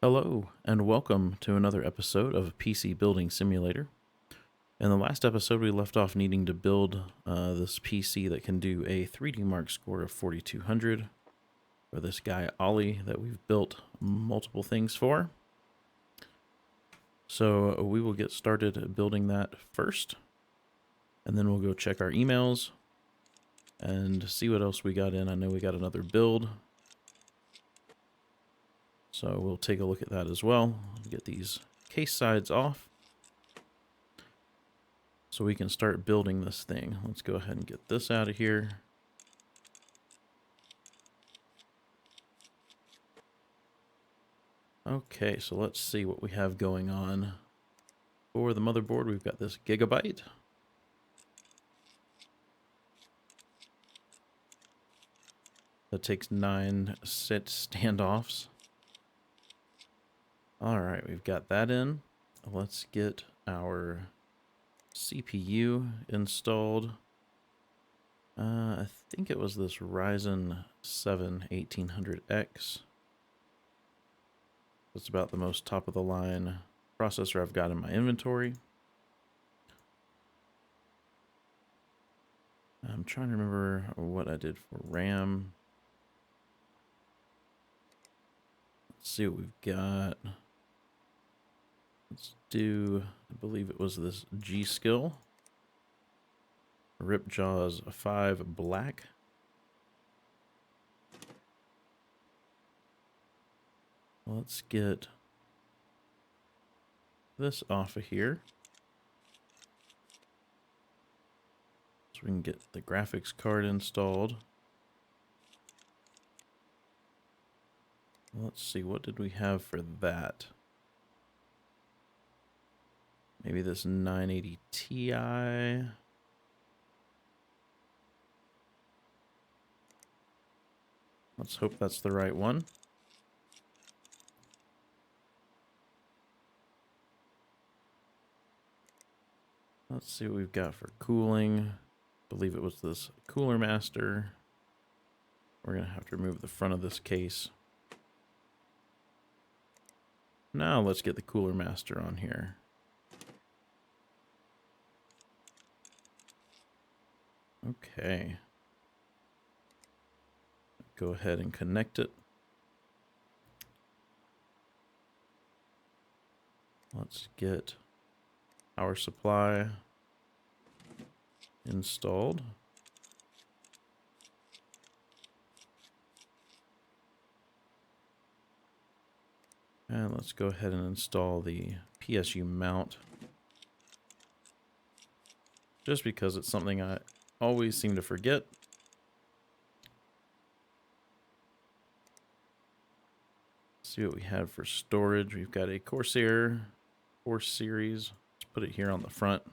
Hello, and welcome to another episode of PC Building Simulator. In the last episode, we left off needing to build this PC that can do a 3DMark score of 4200 for this guy Ollie that we've built multiple things for. So we will get started building that first, and then we'll go check our emails and see what else we got in. I know we got another build, so we'll take a look at that as well. Get these case sides off so we can start building this thing. Let's go ahead and get this out of here. Okay, so let's see what we have going on. For the motherboard, we've got this Gigabyte. That takes 9 set standoffs. Alright, we've got that in. Let's get our CPU installed. I think it was this Ryzen 7 1800X. It's about the most top of the line processor I've got in my inventory. I'm trying to remember what I did for RAM. Let's see what we've got. Let's do, I believe it was this G-Skill. Ripjaws 5 Black. Let's get this off of here, so we can get the graphics card installed. Let's see, what did we have for that? Maybe this 980 Ti. Let's hope that's the right one. Let's see what we've got for cooling. I believe it was this Cooler Master. We're going to have to remove the front of this case. Now let's get the Cooler Master on here. Okay. Go ahead and connect it. Let's get power supply installed. And let's go ahead and install the PSU mount, just because it's something I always seem to forget. Let's see what we have for storage. We've got a Corsair 4 series. Let's put it here on the front.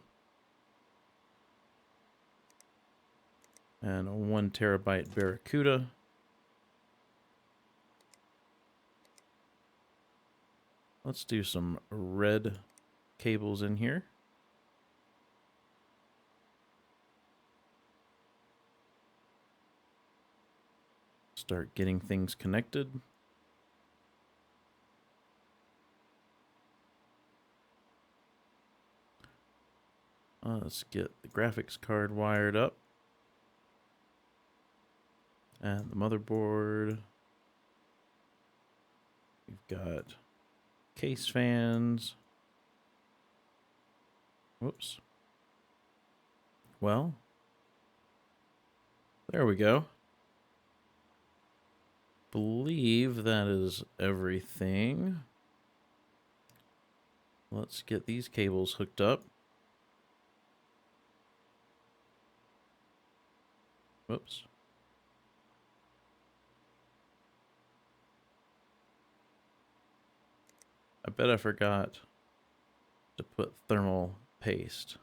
And a 1 terabyte Barracuda. Let's do some red cables in here. Start getting things connected. Let's get the graphics card wired up. And the motherboard. We've got case fans. Whoops. Well, there we go. Believe that is everything. Let's get these cables hooked up. Whoops. I bet I forgot to put thermal paste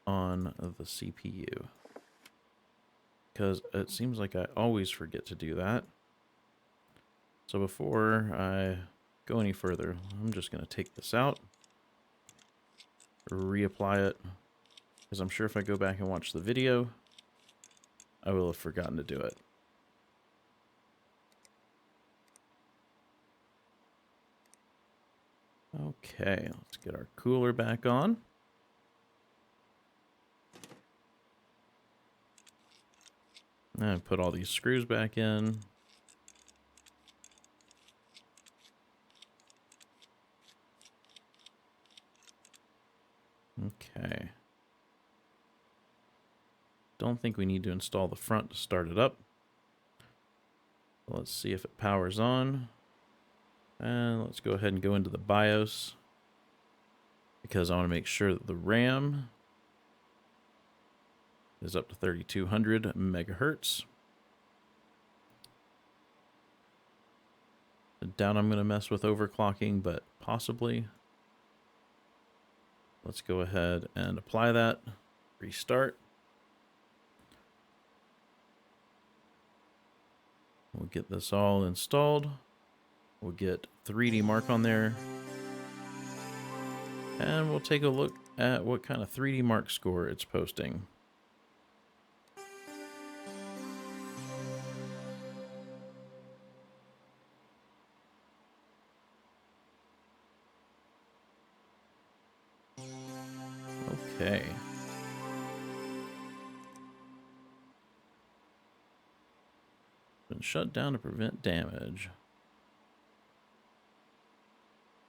on the CPU, because it seems like I always forget to do that. So before I go any further, I'm just going to take this out, reapply it, because I'm sure if I go back and watch the video, I will have forgotten to do it. Okay, let's get our cooler back on. And put all these screws back in. Okay. Don't think we need to install the front to start it up. Let's see if it powers on. And let's go ahead and go into the BIOS, because I want to make sure that the RAM is up to 3200 megahertz. I doubt I'm going to mess with overclocking, but possibly. Let's go ahead and apply that. Restart. We'll get this all installed. We'll get 3DMark on there. And we'll take a look at what kind of 3DMark score it's posting. Okay. Been shut down to prevent damage.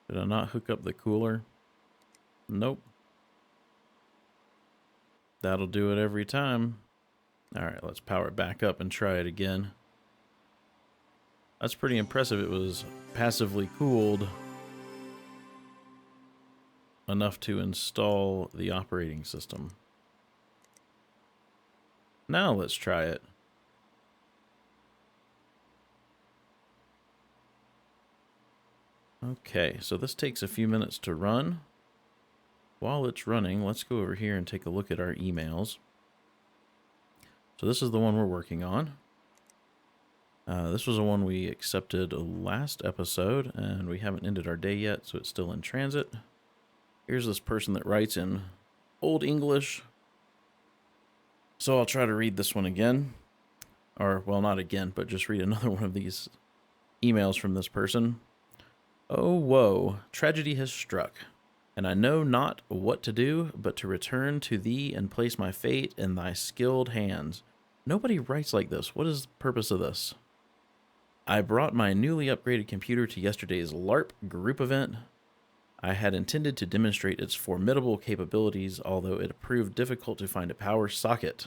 Did I not hook up the cooler? Nope. That'll do it every time. Alright, let's power it back up and try it again. That's pretty impressive. It was passively cooled enough to install the operating system. Now let's try it. Okay, so this takes a few minutes to run. While it's running, let's go over here and take a look at our emails. So this is the one we're working on. This was the one we accepted last episode, and we haven't ended our day yet, so it's still in transit. Here's this person that writes in Old English. So I'll try to read this one again. Or, well, not again, but just read another one of these emails from this person. Oh, woe, tragedy has struck, and I know not what to do but to return to thee and place my fate in thy skilled hands. Nobody writes like this. What is the purpose of this? I brought my newly upgraded computer to yesterday's LARP group event. I had intended to demonstrate its formidable capabilities, although it proved difficult to find a power socket.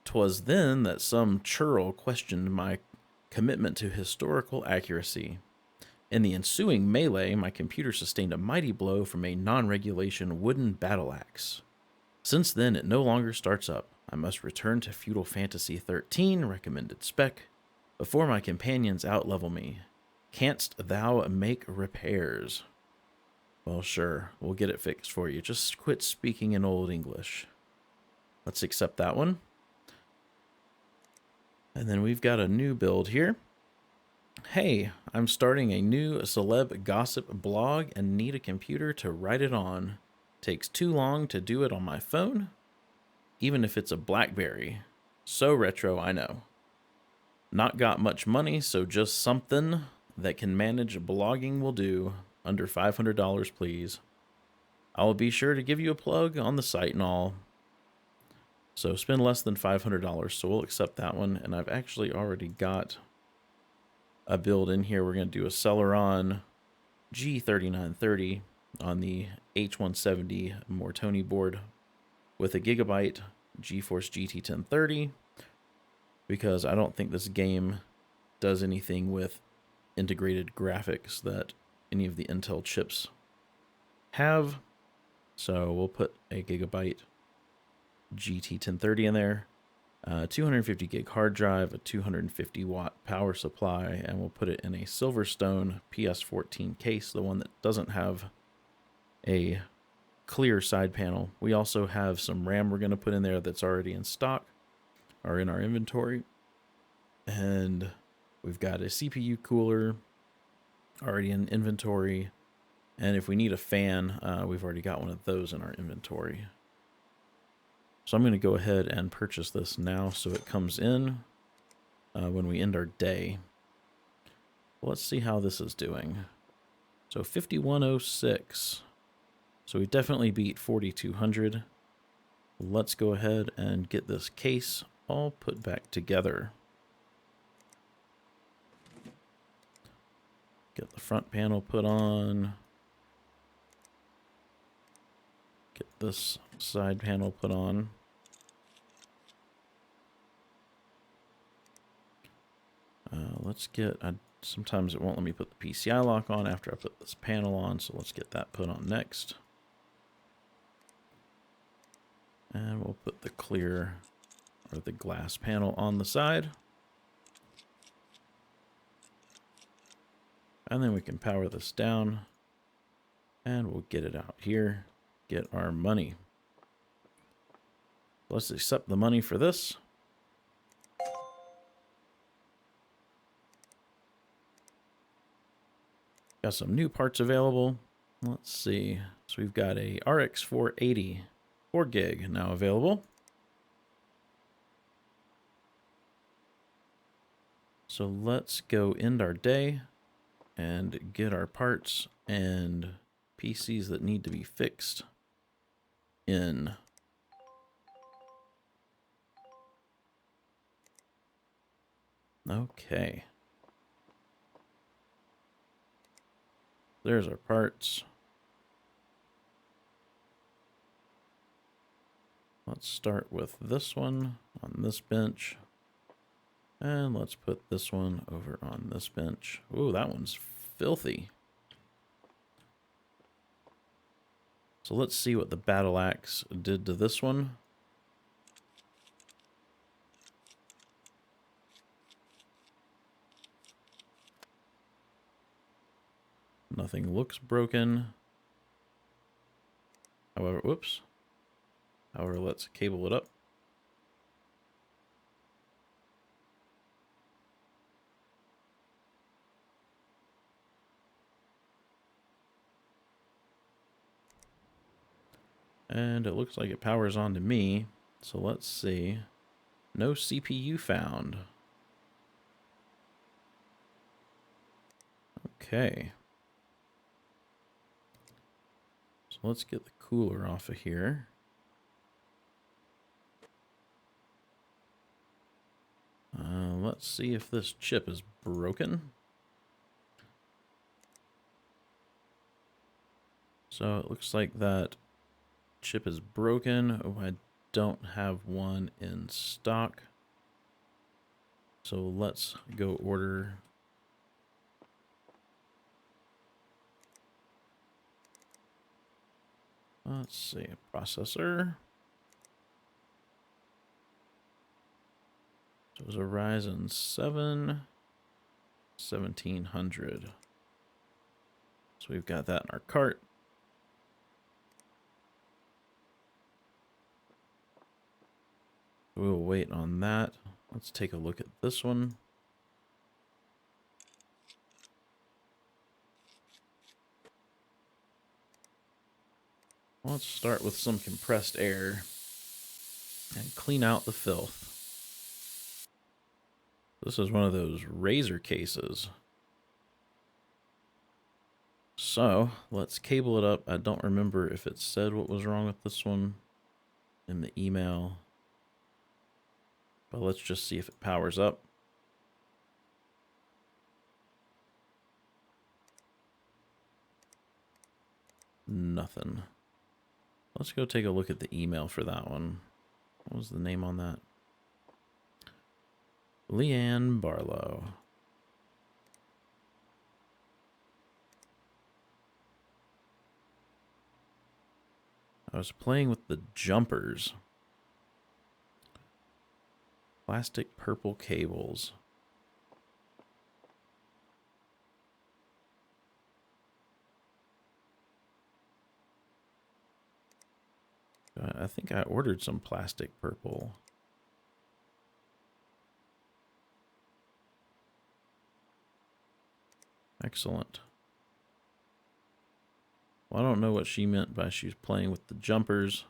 'Twas then that some churl questioned my commitment to historical accuracy. In the ensuing melee, my computer sustained a mighty blow from a non-regulation wooden battle axe. Since then, it no longer starts up. I must return to Feudal Fantasy 13, recommended spec, before my companions outlevel me. Canst thou make repairs? Well, sure, we'll get it fixed for you. Just quit speaking in Old English. Let's accept that one. And then we've got a new build here. Hey, I'm starting a new celeb gossip blog and need a computer to write it on. Takes too long to do it on my phone, even if it's a BlackBerry. So retro, I know. Not got much money, so just something that can manage blogging will do. Under $500, please. I'll be sure to give you a plug on the site and all. So spend less than $500, so we'll accept that one. And I've actually already got a build in here. We're going to do a Celeron G3930 on the H170 Mortoni board with a Gigabyte GeForce GT 1030, because I don't think this game does anything with integrated graphics that any of the Intel chips have. So we'll put a Gigabyte GT 1030 in there, 250 gig hard drive, a 250 watt power supply, and we'll put it in a Silverstone PS14 case, the one that doesn't have a clear side panel. We also have some RAM we're going to put in there that's already in stock or in our inventory. And we've got a CPU cooler already in inventory. And if we need a fan, we've already got one of those in our inventory. So I'm going to go ahead and purchase this now so it comes in when we end our day. Let's see how this is doing. So 5106. So we definitely beat 4200. Let's go ahead and get this case all put back together. Get the front panel put on. Get this side panel put on. Let's get, sometimes it won't let me put the PCI lock on after I put this panel on, so let's get that put on next. And we'll put the clear or the glass panel on the side. And then we can power this down and we'll get it out here, get our money. Let's accept the money for this. Got some new parts available. Let's see. So we've got a RX 480 4 gig now available. So let's go end our day and get our parts and PCs that need to be fixed in. Okay. There's our parts. Let's start with this one on this bench. And let's put this one over on this bench. Ooh, that one's filthy. So let's see what the battle axe did to this one. Nothing looks broken. However, whoops. However, let's cable it up. And it looks like it powers on to me. So let's see. No CPU found. Okay. So let's get the cooler off of here. Let's see if this chip is broken. So it looks like that chip is broken. Oh, I don't have one in stock. So let's go order. Let's see, a processor. So it was a Ryzen 7 1700. So we've got that in our cart. We'll wait on that. Let's take a look at this one. Let's start with some compressed air and clean out the filth. This is one of those razor cases. So let's cable it up. I don't remember if it said what was wrong with this one in the email, but let's just see if it powers up. Nothing. Let's go take a look at the email for that one. What was the name on that? Leanne Barlow. I was playing with the jumpers. Plastic purple cables. I think I ordered some plastic purple. Excellent. Well, I don't know what she meant by she was playing with the jumpers,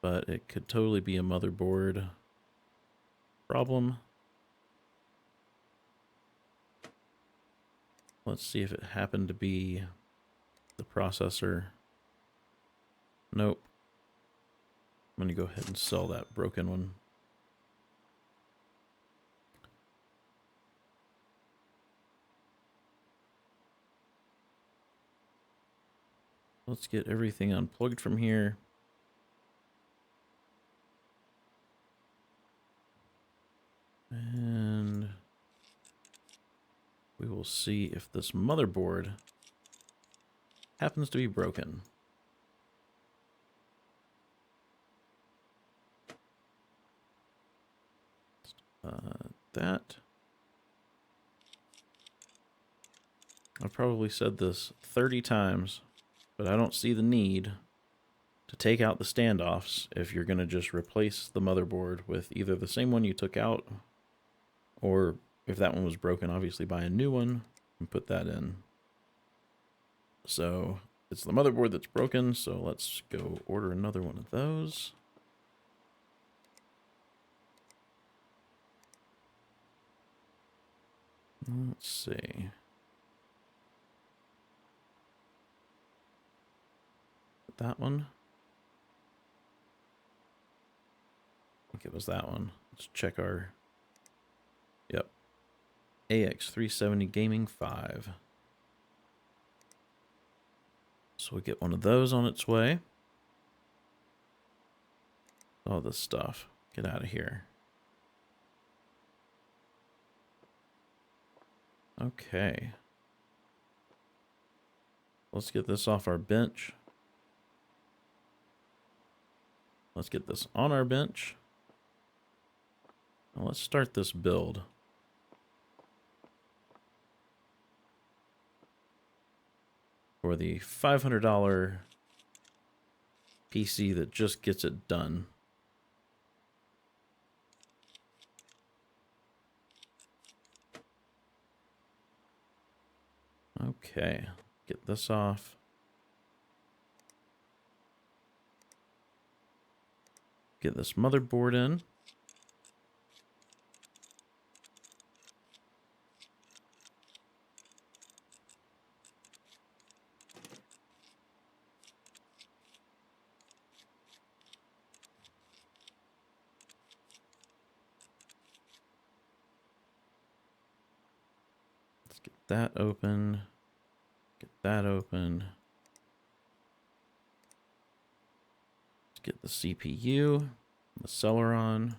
but it could totally be a motherboard problem. Let's see if it happened to be the processor. Nope. I'm going to go ahead and sell that broken one. Let's get everything unplugged from here. And we will see if this motherboard happens to be broken. That. I've probably said this 30 times, but I don't see the need to take out the standoffs if you're going to just replace the motherboard with either the same one you took out, or if that one was broken, obviously buy a new one and put that in. So it's the motherboard that's broken, so let's go order another one of those. Let's see. That one? I think it was that one. Let's check our... Yep. AX370 Gaming 5. So we get one of those on its way. All this stuff. Get out of here. Okay. Let's get this off our bench. Let's get this on our bench. Now let's start this build. For the $500 PC that just gets it done. Okay, get this off. Get this motherboard in. Let's get that open. Get that open. Let's get the CPU, the Celeron.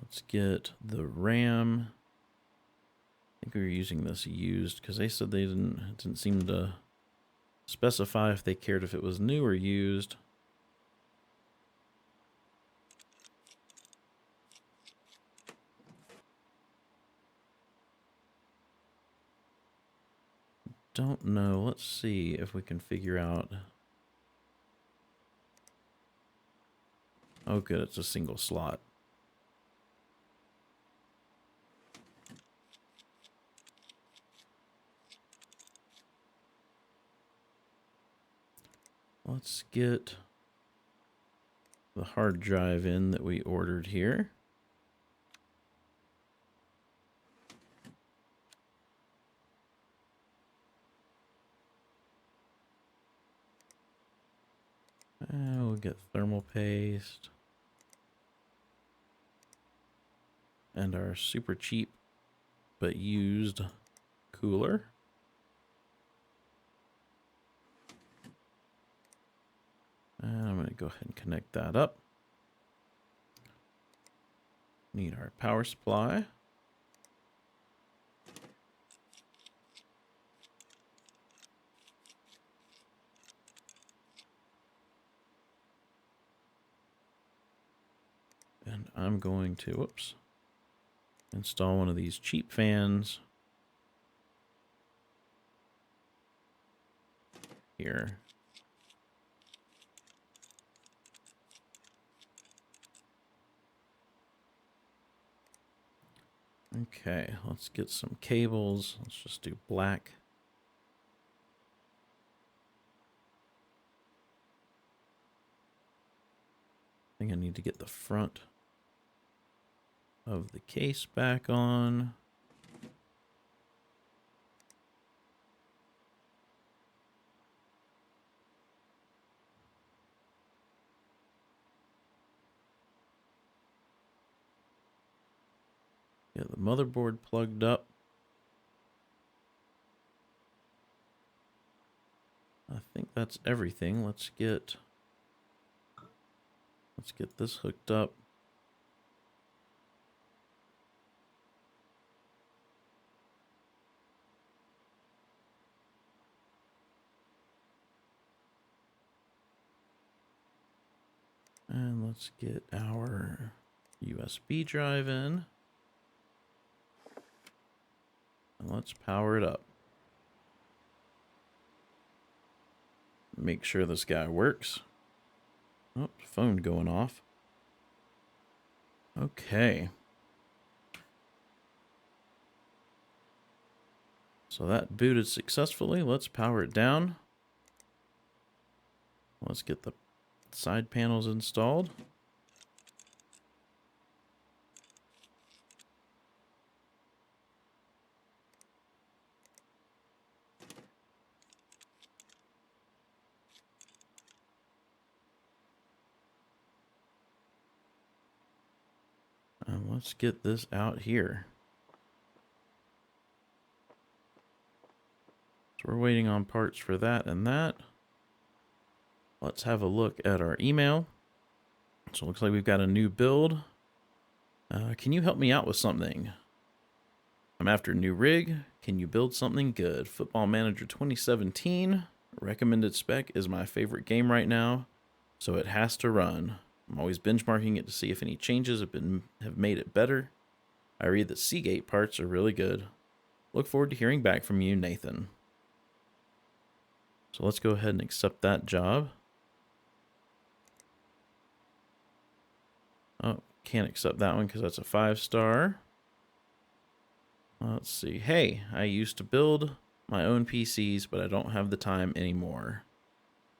Let's get the RAM. I think we were using this used because they said they didn't seem to specify if they cared if it was new or used. Don't know. Let's see if we can figure out. Oh, good. It's a single slot. Let's get the hard drive in that we ordered here. And we'll get thermal paste. And our super cheap but used cooler. And I'm going to go ahead and connect that up. Need our power supply. And I'm going to, whoops, install one of these cheap fans here. Okay, let's get some cables. Let's just do black. I think I need to get the front. of the case back on. Get the motherboard plugged up. I think that's everything. Let's get this hooked up. And let's get our USB drive in. And let's power it up. Make sure this guy works. Oh, phone going off. Okay. So that booted successfully. Let's power it down. Let's get the side panels installed. And let's get this out here. So we're waiting on parts for that and that. Let's have a look at our email. So it looks like we've got a new build. Can you help me out with something? I'm after a new rig. Can you build something good? Football Manager 2017. Recommended spec is my favorite game right now, so it has to run. I'm always benchmarking it to see if any changes have made it better. I read that Seagate parts are really good. Look forward to hearing back from you, Nathan. So let's go ahead and accept that job. Oh, can't accept that one because that's a 5-star. Let's see. Hey, I used to build my own PCs, but I don't have the time anymore.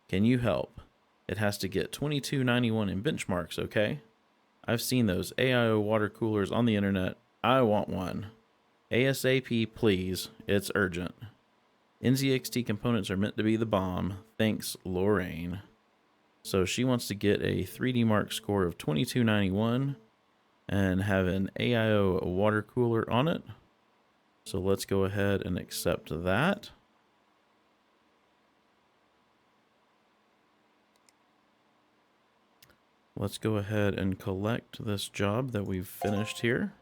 Can you help? It has to get 2291 in benchmarks, okay? I've seen those AIO water coolers on the internet. I want one. ASAP, please. It's urgent. NZXT components are meant to be the bomb. Thanks, Lorraine. So she wants to get a 3DMark score of 2291 and have an AIO water cooler on it. So let's go ahead and accept that. Let's go ahead and collect this job that we've finished here.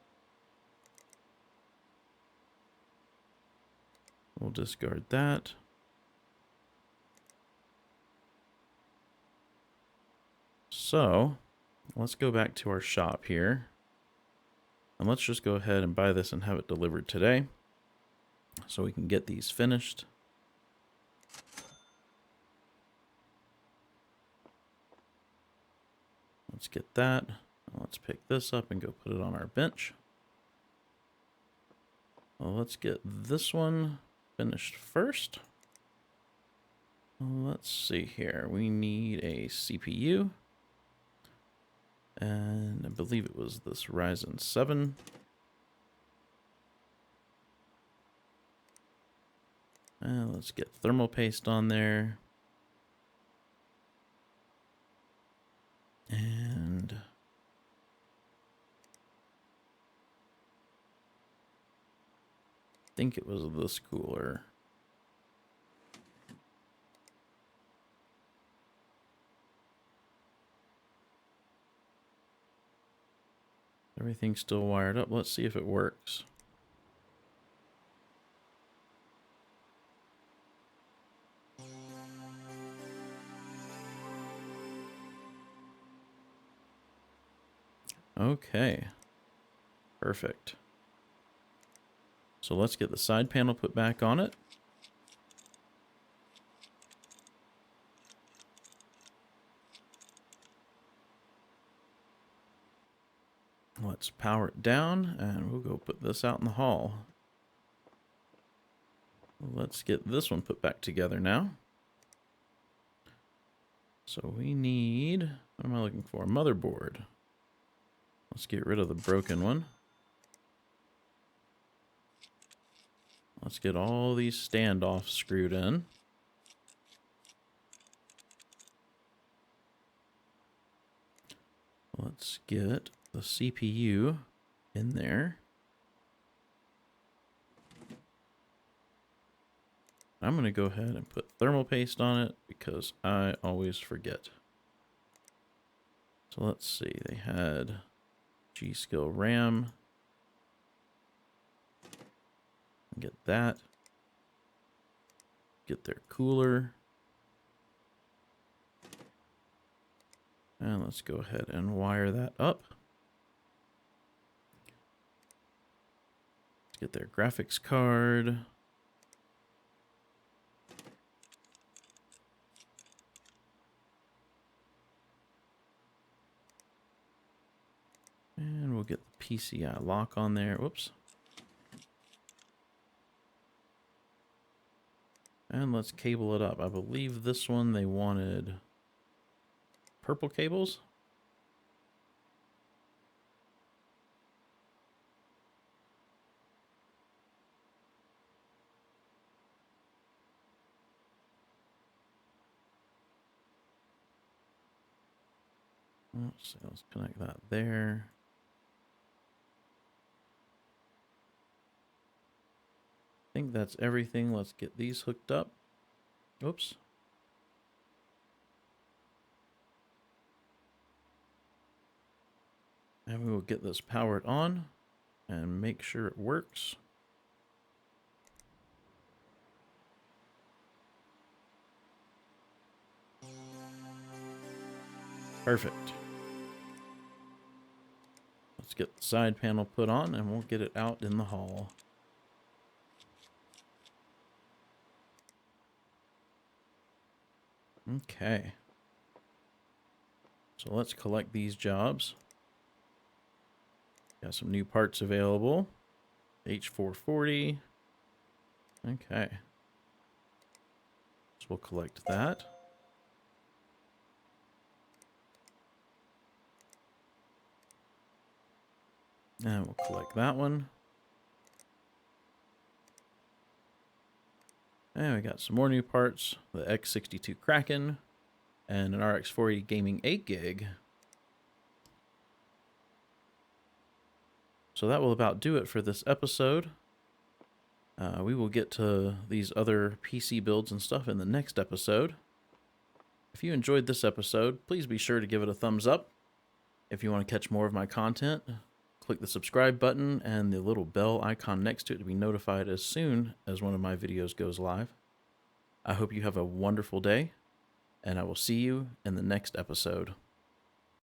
We'll discard that. So let's go back to our shop here. And let's just go ahead and buy this and have it delivered today, so we can get these finished. Let's get that. Let's pick this up and go put it on our bench. Well, let's get this one finished first. Let's see here. We need a CPU. And I believe it was this Ryzen 7. And let's get thermal paste on there. And I think it was this cooler. Everything's still wired up. Let's see if it works. Okay. Perfect. So let's get the side panel put back on it. Let's power it down and we'll go put this out in the hall. Let's get this one put back together now. So we need, what am I looking for? A motherboard. Let's get rid of the broken one. Let's get all these standoffs screwed in. Let's get the CPU in there. I'm going to go ahead and put thermal paste on it because I always forget. So let's see, they had G-Skill RAM. Get that. Get their cooler. And let's go ahead and wire that up. Let's get their graphics card. And we'll get the PCI lock on there. Whoops. And let's cable it up. I believe this one they wanted purple cables. Let's connect that there. I think that's everything. Let's get these hooked up. Oops. And we will get this powered on and make sure it works. Perfect. Let's get the side panel put on and we'll get it out in the hall. Okay. So let's collect these jobs. Got some new parts available. H440. Okay. So we'll collect that. And we'll collect that one. And we got some more new parts. The X62 Kraken and an RX 480 Gaming 8 gig. So that will about do it for this episode. We will get to these other PC builds and stuff in the next episode. If you enjoyed this episode, please be sure to give it a thumbs up. If you want to catch more of my content, click the subscribe button and the little bell icon next to it to be notified as soon as one of my videos goes live. I hope you have a wonderful day, and I will see you in the next episode.